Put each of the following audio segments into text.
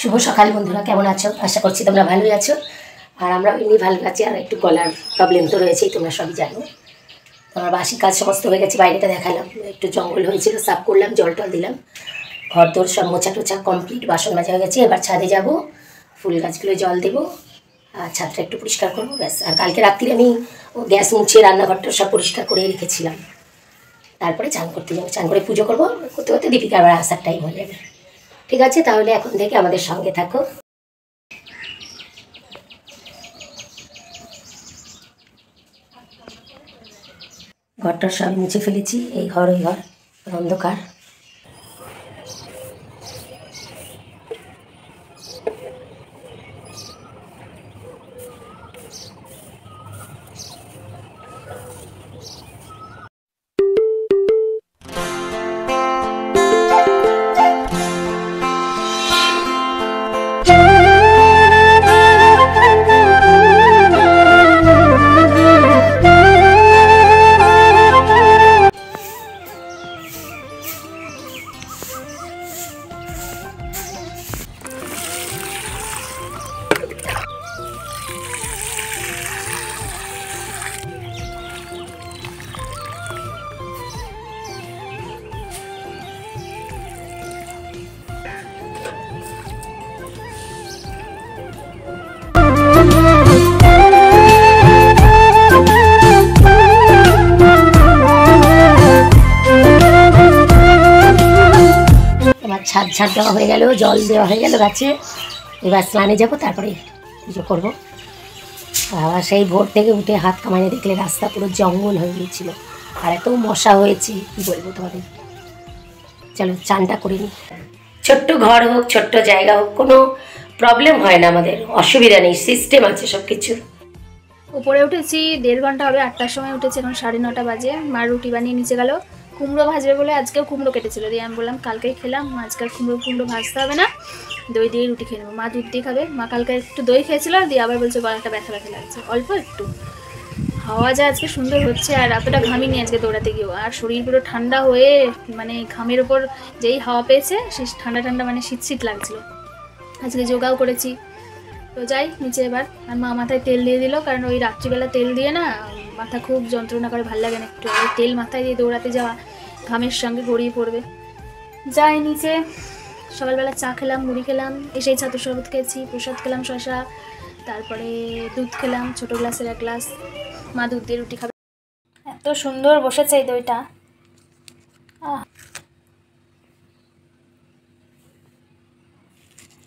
শুভ সকাল বন্ধুরা, কেমন আছো? আশা করছি তোমরা ভালোই আছো। আর আমরা এমনি ভালো আছি। আর একটু গলার প্রবলেম তো রয়েছেই, তোমরা সবই জানো। তোমার বাসি কাজ সমস্ত হয়ে গেছে, বাইরেটা দেখালাম, একটু জঙ্গল হয়েছিল, সাফ করলাম, জল টল দিলাম, ঘর দোর সব মোছা টোছা কমপ্লিট, বাসন মাজা হয়ে গেছে। এবার ছাদে যাব, ফুল গাছগুলো জল দেবো, আর ছাদটা একটু পরিষ্কার করবো, ব্যাস। আর কালকে রাত্রিরে আমি গ্যাস মুছে রান্নাঘরটা সব পরিষ্কার করে রেখেছিলাম। তারপরে চান করতে যাবো, চান করে পুজো করবো, করতে করতে দীপিকা আবার আসার টাইম হয়ে যাবে। ঠিক আছে, তাহলে এখন থেকে আমাদের সঙ্গে থাকো। ঘরটা সব মুছে ফেলেছি, এই ঘর ওই ঘর অন্ধকার। ছাদ ছাদ দেওয়া হয়ে গেল, জল দেওয়া হয়ে গেল গাছে। এবার স্নানে যাবো, তারপরে পুজো করবো। আবার সেই ভোর থেকে উঠে হাত কামাইনে দেখলে রাস্তা পুরো জঙ্গল হয়ে গিয়েছিল, আর এত মশা হয়েছে কি বলবো তোমাদের। চলো চানটা করে নিই। ছোট্ট ঘর হোক, ছোট্ট জায়গা হোক, কোনো প্রবলেম হয় না আমাদের, অসুবিধা নেই, সিস্টেম আছে সব কিছু। উপরে উঠেছি 1.5 ঘন্টা হবে, 8টার সময় উঠেছি, এখন 9:30 বাজে। মা রুটি বানিয়ে নিচে গেল, কুমড়ো ভাজবে বলে। আজকেও কুমড়ো কেটেছিল, দিয়ে আমি বললাম কালকেই খেলাম, আজকে কুমড়ো ভাজতে হবে না, দই দিয়ে রুটি খেয়ে নেবো। মা দুধ দিয়ে খাবে। মা কালকে একটু দই খেয়েছিল, দিয়ে আবার বলছে গলাটা ব্যথা ব্যথা লাগছে, অল্প একটু। হাওয়া যা আজকে সুন্দর হচ্ছে, আর এতটা ঘামিনি আজকে দৌড়াতে গিয়েও। আর শরীর পুরো ঠান্ডা হয়ে, মানে ঘামের ওপর যেই হাওয়া পেয়েছে সে ঠান্ডা ঠান্ডা, মানে শীত শীত লাগছিল। আজকে যোগাও করেছি। তো যাই নিচে এবার। আর মা মাথায় তেল দিয়ে দিল, কারণ ওই রাত্রিবেলা তেল দিয়ে না মাথা খুব যন্ত্রণা করে, ভাল লাগে না একটু। আর তেল মাথায় দিয়ে দৌড়াতে যাওয়া ঘামের সঙ্গে গড়িয়ে পড়বে। যাই নিচে। সকালবেলা চা খেলাম, মুড়ি খেলাম, এসেই ছাতুর শরবত খেয়েছি, প্রসাদ খেলাম শশা, তারপরে দুধ খেলাম ছোটো গ্লাসের 1 গ্লাস। মা দুধ দিয়ে রুটি খাবে। এত সুন্দর বসেছে এই দইটা,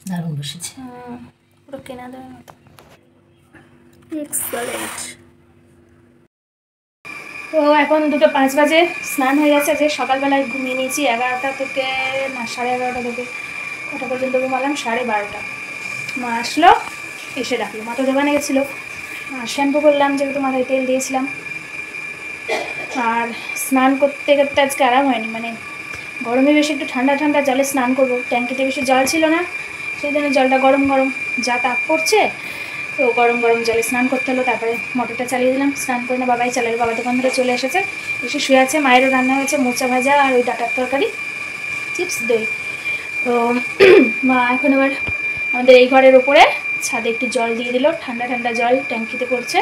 দারুণ বসেছে, পুরো কেনা দইয়ের মতো, এক্সেলেন্ট। তো এখন 2:05 বাজে, স্নান হয়ে গেছে। যে সকালবেলায় ঘুমিয়ে নিয়েছি 11টা থেকে, না 11:30 থেকে, ওটা পর্যন্ত ঘুমালাম 12:30। মা আসলো, এসে ডাকলো। মা তো দোকানে গেছিলো। শ্যাম্পু করলাম, যেহেতু মাথায় তেল দিয়েছিলাম। আর স্নান করতে করতে আজকে আরাম হয়নি, মানে গরমে বেশি একটু ঠান্ডা ঠান্ডা জলে স্নান করবো। ট্যাঙ্কিতে বেশি জল ছিল না, সেই জন্য জলটা গরম গরম, যা তাপ পড়ছে, তো গরম গরম জলে স্নান করতে হলো। তারপরে মোটরটা চালিয়ে দিলাম, স্নান করে না বাবাই চালালো। বাবা দোকান থেকে চলে এসেছে, এসে শুয়ে আছে। মায়েরও রান্না হয়েছে মোচা ভাজা আর ওই ডাটার তরকারি, চিপস, দই। তো মা এখন এবার আমাদের এই ঘরের ওপরে ছাদে একটু জল দিয়ে দিল, ঠান্ডা ঠান্ডা জল ট্যাঙ্কিতে পড়ছে,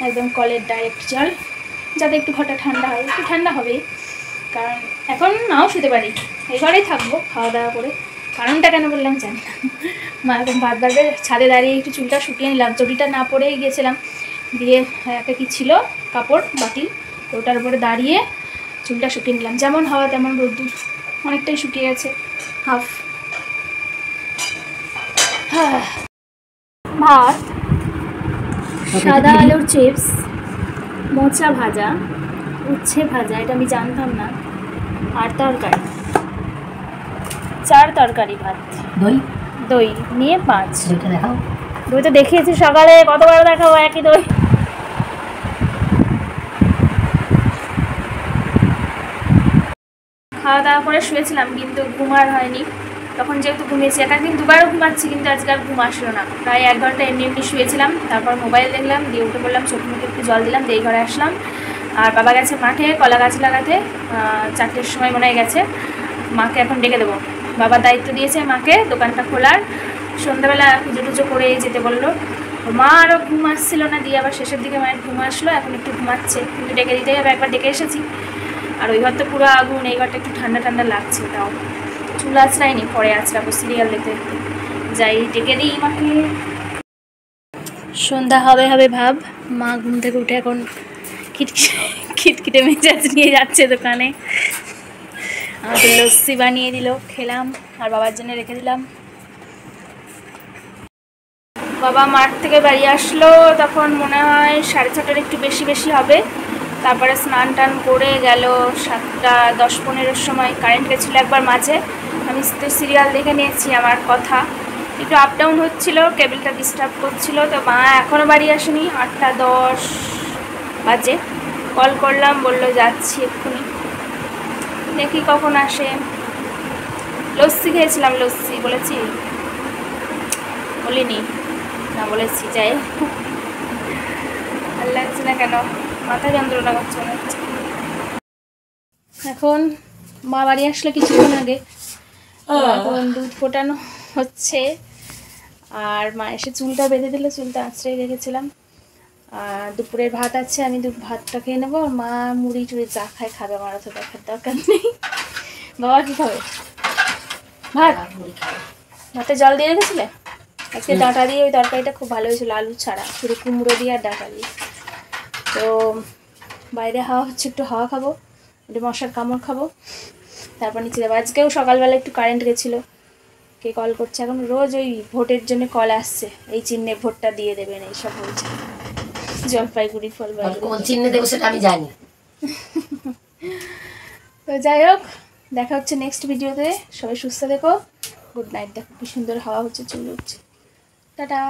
একদম কলের ডাইরেক্ট জল, যাতে একটু ঘরটা ঠান্ডা হয়। একটু ঠান্ডা হবেই, কারণ এখন নাও শুতে পারি, এই ঘরেই থাকবো খাওয়া দাওয়া করে। কারণটা কেন বললাম জানি না। মা এখন ভাত বাড়বে, ছাদে দাঁড়িয়ে একটু চুলটা শুকিয়ে নিলাম, চটিটা না পরেই গিয়েছিলাম, দিয়ে একটা কি ছিল কাপড় বাটি, ওটার উপরে দাঁড়িয়ে চুলটা শুকিয়ে নিলাম। যেমন হাওয়া তেমন রোদ্দুর, অনেকটাই শুকিয়ে গেছে হাফ। ভাত, সাদা আলুর চিপস, মোচা ভাজা, উচ্ছে ভাজা, এটা আমি জানতাম না, আর তরকারি, 4 তরকারি, ভাত, দই দই নিয়ে 5। দইটা দেখাও। দই তো দেখিয়েছি সকালে, কতবার দেখাবো একই দই। খাওয়া দাওয়া করে শুয়েছিলাম, কিন্তু ঘুম আর হয়নি। তখন যেহেতু ঘুমিয়েছি, একদিন দুবারও ঘুমাচ্ছি, কিন্তু আজকে আর ঘুম আসলো না। প্রায় 1 ঘন্টা এমনি এমনি শুয়েছিলাম, তারপর মোবাইল দেখলাম, দিয়ে উঠে পড়লাম, চোখ মুখে একটু জল দিলাম, দিয়ে ঘরে আসলাম। আর বাবা গেছে মাঠে কলা গাছ লাগাতে, 4টের সময় মনে হয় গেছে। মাকে এখন ডেকে দেবো, বাবা দায়িত্ব দিয়েছে মাকে দোকানটা খোলার, সন্ধ্যাবেলা পুজো টুজো করে যেতে বললো। মা আরও ঘুম আসছিল না, দিয়ে আবার শেষের দিকে মায়ের ঘুম আসলো, এখন একটু ঘুমাচ্ছে, কিন্তু ডেকে দিতেই হবে, একবার ডেকে এসেছি। আর ওই ঘর তো পুরো আগুন, এই ঘরটা একটু ঠান্ডা ঠান্ডা লাগছে, তাও চুল আঁচড়াইনি, পরে আঁচড়াবো সিরিয়াল দেখতে দেখতে। যাই ডেকে দিই মাকে। সন্ধ্যা হবে হবে ভাব, মা ঘুম থেকে উঠে এখন খিটখিটে মেজাজ নিয়ে যাচ্ছে দোকানে। আমাদের লস্যি বানিয়ে দিল, খেলাম, আর বাবার জন্য রেখে দিলাম। বাবা মাঠ থেকে বাড়ি আসলো তখন মনে হয় 6:30 একটু বেশি বেশি হবে। তারপরে স্নান টান করে গেল 7:10-15 সময়। কারেন্ট গেছিলো একবার মাঝে, আমি তো সিরিয়াল দেখে নিয়েছি, আমার কথা একটু আপ ডাউন হচ্ছিল, কেবলটা ডিস্টার্ব করছিল। তো মা এখনও বাড়ি আসেনি, 8:10 বাজে। কল করলাম, বললো যাচ্ছি এক্ষুনি, দেখি কখন আসে। লস্যি খেয়েছিলাম, লস্যি বলেছি, বলিনি না, বলেছি। যাই ভাল লাগছে না কেন, মাথা যন্ত্রণা করছে মনে হচ্ছে। এখন মা বাড়ি আসলে কিছুক্ষণ আগে, এখন দুধ ফোটানো হচ্ছে, আর মা এসে চুলটা বেঁধে দিল, চুলটা আঁচড়াই রেখেছিলাম। আর দুপুরের ভাত আছে, আমি ভাতটা খেয়ে নেবো, আর মা মুড়ি টুড়ি যা খায় খাবে, আমার অত দেখার দরকার নেই। বাবা কি খাবে? ভাত, ভাতে জল দিয়ে রেখেছিলে? আজকে ডাঁটা দিয়ে ওই তরকারিটা খুব ভালো হয়েছিল, আলু ছাড়া, শুধু কুমড়ো দিয়ে আর ডাঁটা দিয়ে। তো বাইরে হাওয়া হচ্ছে, একটু হাওয়া খাবো, একটু মশার কামড় খাবো, তারপর নিচে যাবো। আজকেও সকালবেলা একটু কারেন্ট গেছিলো, কে কল করছে এখন, রোজ ওই ভোটের জন্য কল আসছে, এই চিহ্নে ভোটটা দিয়ে দেবেন এইসব বলছে, জলপাইগুড়ি কোন চিহ্নে দেবো সেটা আমি জানি। তো যাই হোক, দেখা হচ্ছে নেক্সট ভিডিওতে, সবাই সুস্থ থেকো, গুড নাইট। দেখো কি সুন্দর হাওয়া হচ্ছে, চলে উঠছে, টাটা।